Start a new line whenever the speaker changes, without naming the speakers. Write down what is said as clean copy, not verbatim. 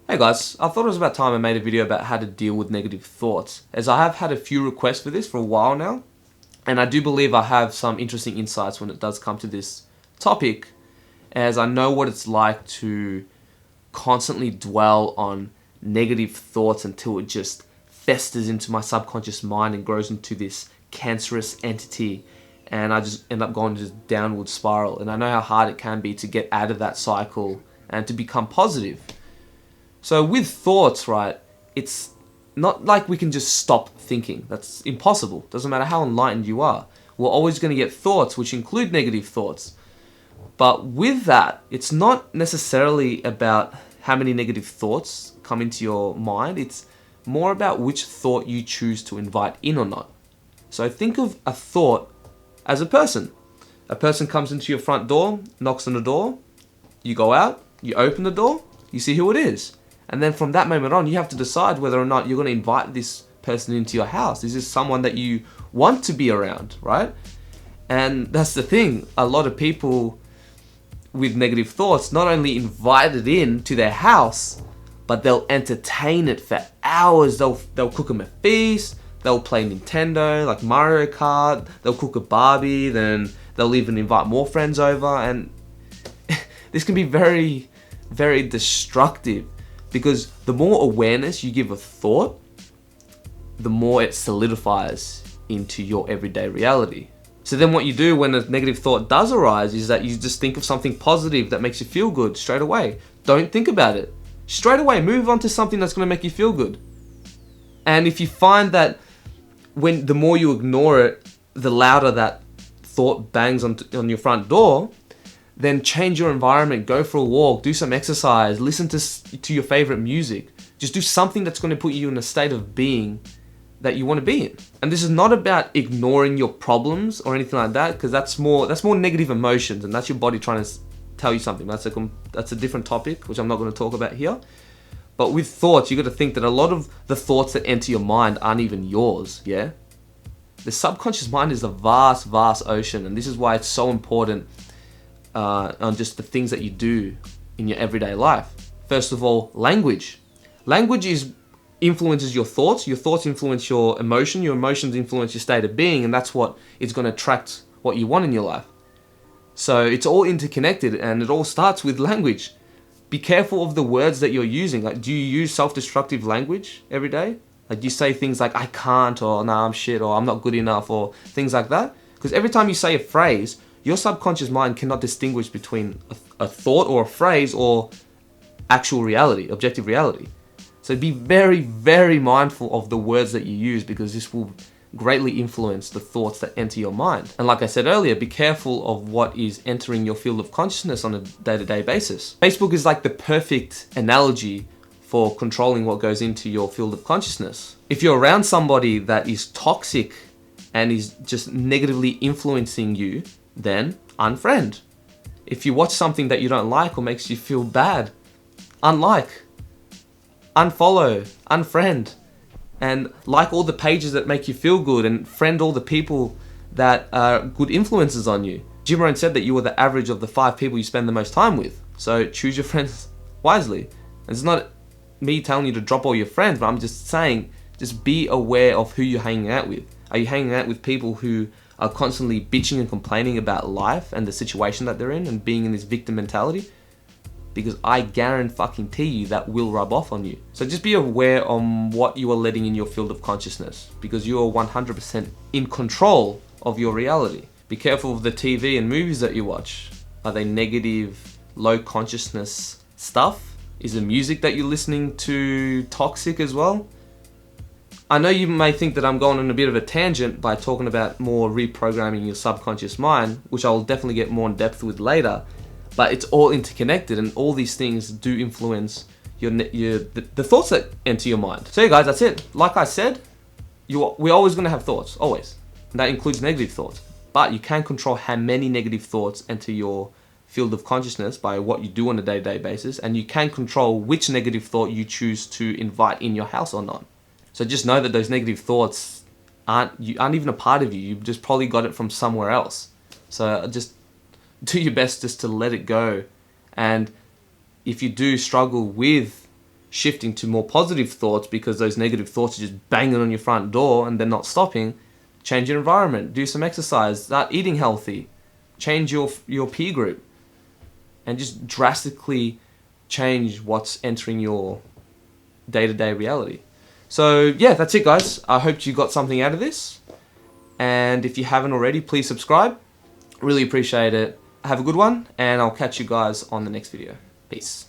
Hey guys, I thought it was about time I made a video about how to deal with negative thoughts, as I have had a few requests for this for a while now, and I do believe I have some interesting insights when it does come to this topic, as I know what it's like to constantly dwell on negative thoughts until it just festers into my subconscious mind and grows into this cancerous entity, and I just end up going to this downward spiral. And I know how hard it can be to get out of that cycle and to become positive. So with thoughts, right, it's not like we can just stop thinking. That's impossible. Doesn't matter how enlightened you are. We're always going to get thoughts which include negative thoughts. But with that, it's not necessarily about how many negative thoughts come into your mind. It's more about which thought you choose to invite in or not. So think of a thought as a person. A person comes into your front door, knocks on the door, you go out, you open the door, you see who it is. And then from that moment on, you have to decide whether or not you're going to invite this person into your house. Is this someone that you want to be around, right? And that's the thing. A lot of people with negative thoughts not only invite it in to their house, but they'll entertain it for hours. They'll cook them a feast. They'll play Nintendo, like Mario Kart. They'll cook a Barbie. Then they'll even invite more friends over. And this can be very, very destructive. Because the more awareness you give a thought, the more it solidifies into your everyday reality. So then what you do when a negative thought does arise is that you just think of something positive that makes you feel good straight away. Don't think about it. Straight away, move on to something that's going to make you feel good. And if you find that the more you ignore it, the louder that thought bangs on your front door, then change your environment, go for a walk, do some exercise, listen to your favorite music. Just do something that's going to put you in a state of being that you want to be in. And this is not about ignoring your problems or anything like that, because that's more negative emotions, and that's your body trying to tell you something. That's a different topic, which I'm not going to talk about here. But with thoughts, you got to think that a lot of the thoughts that enter your mind aren't even yours, yeah? The subconscious mind is a vast, vast ocean, and this is why it's so important on just the things that you do in your everyday life. First of all, language. Language influences your thoughts influence your emotions influence your state of being, and that's what is going to attract what you want in your life. So it's all interconnected, and it all starts with language. Be careful of the words that you're using. Like, do you use self-destructive language every day? Like, do you say things like, I can't, or nah, I'm shit, or I'm not good enough, or things like that? Because every time you say a phrase, your subconscious mind cannot distinguish between a thought or a phrase or actual reality, objective reality. So be very, very mindful of the words that you use, because this will greatly influence the thoughts that enter your mind. And like I said earlier, be careful of what is entering your field of consciousness on a day-to-day basis. Facebook is like the perfect analogy for controlling what goes into your field of consciousness. If you're around somebody that is toxic and is just negatively influencing you, then unfriend. If you watch something that you don't like or makes you feel bad, unlike, unfollow, unfriend, and like all the pages that make you feel good, and friend all the people that are good influences on you. Jim Rohn said that you are the average of the 5 people you spend the most time with. So choose your friends wisely. And it's not me telling you to drop all your friends, but I'm just saying, just be aware of who you're hanging out with. Are you hanging out with people who are constantly bitching and complaining about life and the situation that they're in and being in this victim mentality? Because I guarantee you that will rub off on you. So just be aware on what you are letting in your field of consciousness, because you are 100% in control of your reality. Be careful of the TV and movies that you watch. Are they negative, low consciousness stuff? Is the music that you're listening to toxic as well? I know you may think that I'm going on a bit of a tangent by talking about more reprogramming your subconscious mind, which I'll definitely get more in depth with later, but it's all interconnected, and all these things do influence the thoughts that enter your mind. So yeah, guys, that's it. Like I said, we're always going to have thoughts, always. And that includes negative thoughts. But you can control how many negative thoughts enter your field of consciousn't by what you do on a day-to-day basis, and you can control which negative thought you choose to invite in your house or not. So just know that those negative thoughts aren't even a part of you. You've just probably got it from somewhere else. So just do your best just to let it go. And if you do struggle with shifting to more positive thoughts because those negative thoughts are just banging on your front door and they're not stopping, change your environment, do some exercise, start eating healthy, change your peer group, and just drastically change what's entering your day-to-day reality. So yeah, that's it guys. I hope you got something out of this. And if you haven't already, please subscribe. Really appreciate it. Have a good one, and I'll catch you guys on the next video. Peace.